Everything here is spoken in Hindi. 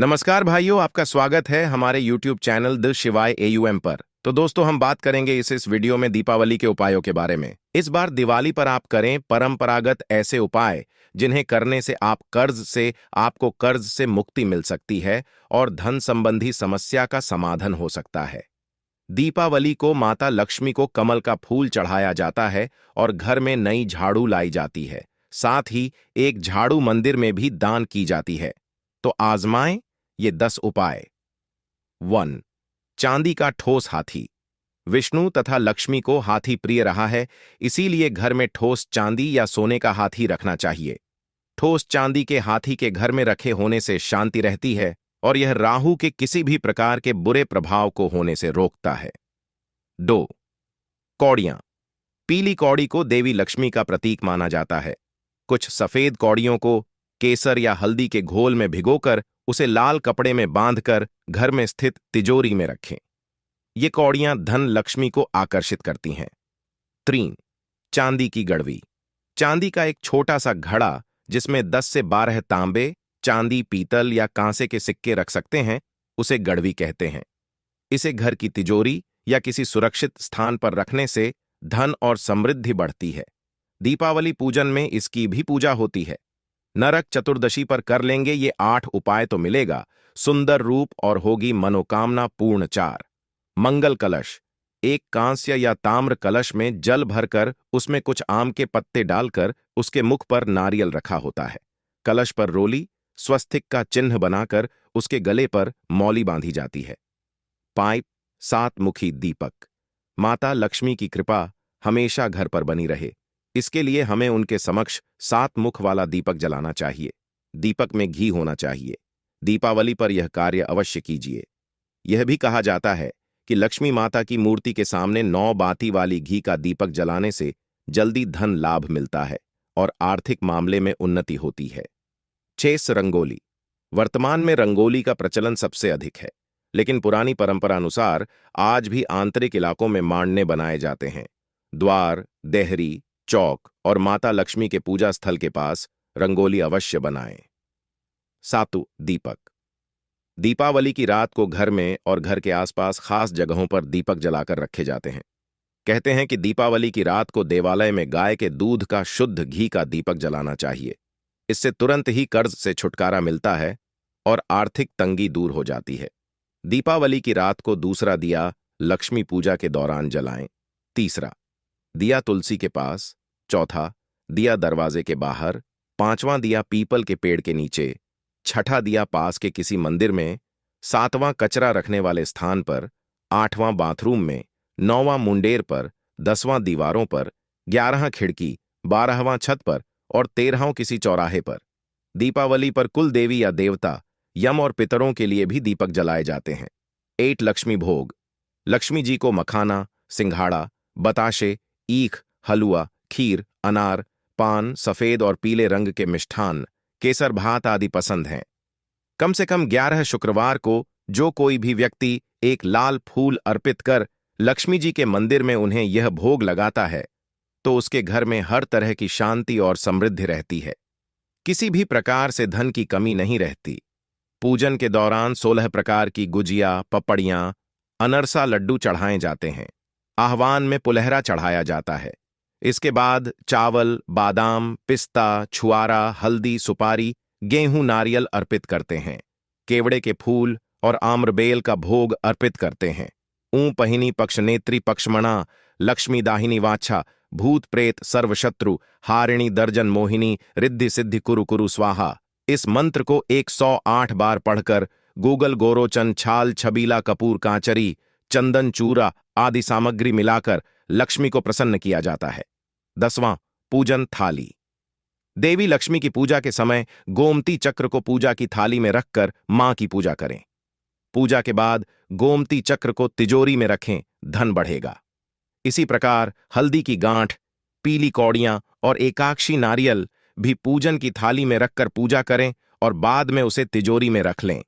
नमस्कार भाइयों, आपका स्वागत है हमारे YouTube चैनल द शिवाय AUM पर। तो दोस्तों, हम बात करेंगे इस वीडियो में दीपावली के उपायों के बारे में। इस बार दिवाली पर आप करें परंपरागत ऐसे उपाय जिन्हें करने से आपको कर्ज से मुक्ति मिल सकती है और धन संबंधी समस्या का समाधान हो सकता है। दीपावली को माता लक्ष्मी को कमल का फूल चढ़ाया जाता है और घर में नई झाड़ू लाई जाती है। साथ ही एक झाड़ू मंदिर में भी दान की जाती है। तो आजमाएं ये 10 उपाय। 1. चांदी का ठोस हाथी। विष्णु तथा लक्ष्मी को हाथी प्रिय रहा है, इसीलिए घर में ठोस चांदी या सोने का हाथी रखना चाहिए। ठोस चांदी के हाथी के घर में रखे होने से शांति रहती है और यह राहु के किसी भी प्रकार के बुरे प्रभाव को होने से रोकता है। 2. कौड़ियां। पीली कौड़ी को देवी लक्ष्मी का प्रतीक माना जाता है। कुछ सफेद कौड़ियों को केसर या हल्दी के घोल में भिगोकर उसे लाल कपड़े में बांधकर घर में स्थित तिजोरी में रखें। ये कौड़ियां धन लक्ष्मी को आकर्षित करती हैं। 3. चांदी की गड़वी। चांदी का एक छोटा सा घड़ा जिसमें 10 से 12 तांबे, चांदी, पीतल या कांसे के सिक्के रख सकते हैं, उसे गड़वी कहते हैं। इसे घर की तिजोरी या किसी सुरक्षित स्थान पर रखने से धन और समृद्धि बढ़ती है। दीपावली पूजन में इसकी भी पूजा होती है। नरक चतुर्दशी पर कर लेंगे ये 8 उपाय तो मिलेगा सुंदर रूप और होगी मनोकामना पूर्ण। 4. मंगल कलश। एक कांस्य या ताम्र कलश में जल भरकर उसमें कुछ आम के पत्ते डालकर उसके मुख पर नारियल रखा होता है। कलश पर रोली, स्वस्तिक का चिन्ह बनाकर उसके गले पर मौली बांधी जाती है। 5. 7 मुखी दीपक। माता लक्ष्मी की कृपा हमेशा घर पर बनी रहे, इसके लिए हमें उनके समक्ष 7 मुख वाला दीपक जलाना चाहिए। दीपक में घी होना चाहिए। दीपावली पर यह कार्य अवश्य कीजिए। यह भी कहा जाता है कि लक्ष्मी माता की मूर्ति के सामने 9 बाती वाली घी का दीपक जलाने से जल्दी धन लाभ मिलता है और आर्थिक मामले में उन्नति होती है। 6. रंगोली। वर्तमान में रंगोली का प्रचलन सबसे अधिक है, लेकिन पुरानी परंपरा अनुसार आज भी आंतरिक इलाकों में मांडने बनाए जाते हैं। द्वार, देहरी, चौक और माता लक्ष्मी के पूजा स्थल के पास रंगोली अवश्य बनाएं। 7. दीपक। दीपावली की रात को घर में और घर के आसपास खास जगहों पर दीपक जलाकर रखे जाते हैं। कहते हैं कि दीपावली की रात को देवालय में गाय के दूध का शुद्ध घी का दीपक जलाना चाहिए। इससे तुरंत ही कर्ज से छुटकारा मिलता है और आर्थिक तंगी दूर हो जाती है। दीपावली की रात को दूसरा दिया लक्ष्मी पूजा के दौरान जलाएं। 3. दिया तुलसी के पास। 4. दिया दरवाजे के बाहर। 5वां दिया पीपल के पेड़ के नीचे। 6ठा दिया पास के किसी मंदिर में। 7वां कचरा रखने वाले स्थान पर। 8वां बाथरूम में। 9वां मुंडेर पर। 10वां दीवारों पर। 11वां खिड़की। 12वां छत पर और 13वां किसी चौराहे पर। दीपावली पर कुल देवी या देवता, यम और पितरों के लिए भी दीपक जलाए जाते हैं। 8. लक्ष्मी भोग। लक्ष्मी जी को मखाना, सिंघाड़ा, बताशे, ईख, हलवा, खीर, अनार, पान, सफेद और पीले रंग के मिष्ठान, केसर भात आदि पसंद हैं। कम से कम 11 शुक्रवार को जो कोई भी व्यक्ति एक लाल फूल अर्पित कर लक्ष्मी जी के मंदिर में उन्हें यह भोग लगाता है तो उसके घर में हर तरह की शांति और समृद्धि रहती है। किसी भी प्रकार से धन की कमी नहीं रहती। पूजन के दौरान 16 प्रकार की गुजिया, पपड़ियां, अनरसा लड्डू चढ़ाए जाते हैं। आह्वान में पुलहरा चढ़ाया जाता है। इसके बाद चावल, बादाम, पिस्ता, छुआरा, हल्दी, सुपारी, गेहूं, नारियल अर्पित करते हैं। केवड़े के फूल और आम्रबेल का भोग अर्पित करते हैं। ऊं पहिनी पक्षनेत्री पक्षमणा, लक्ष्मी दाहिनी वाछा, भूत प्रेत सर्वशत्रु, हारिणी दर्जन मोहिनी, रिद्धि सिद्धि कुरु कुरु स्वाहा। इस मंत्र को 108 बार पढ़कर गूगल, गोरोचन, छाल, छबीला, कपूर, कांचरी, चंदन, चूरा आदि सामग्री मिलाकर लक्ष्मी को प्रसन्न किया जाता है। 10वां पूजन थाली। देवी लक्ष्मी की पूजा के समय गोमती चक्र को पूजा की थाली में रखकर मां की पूजा करें। पूजा के बाद गोमती चक्र को तिजोरी में रखें, धन बढ़ेगा। इसी प्रकार हल्दी की गांठ, पीली कौड़ियां और एकाक्षी नारियल भी पूजन की थाली में रखकर पूजा करें और बाद में उसे तिजोरी में रख लें।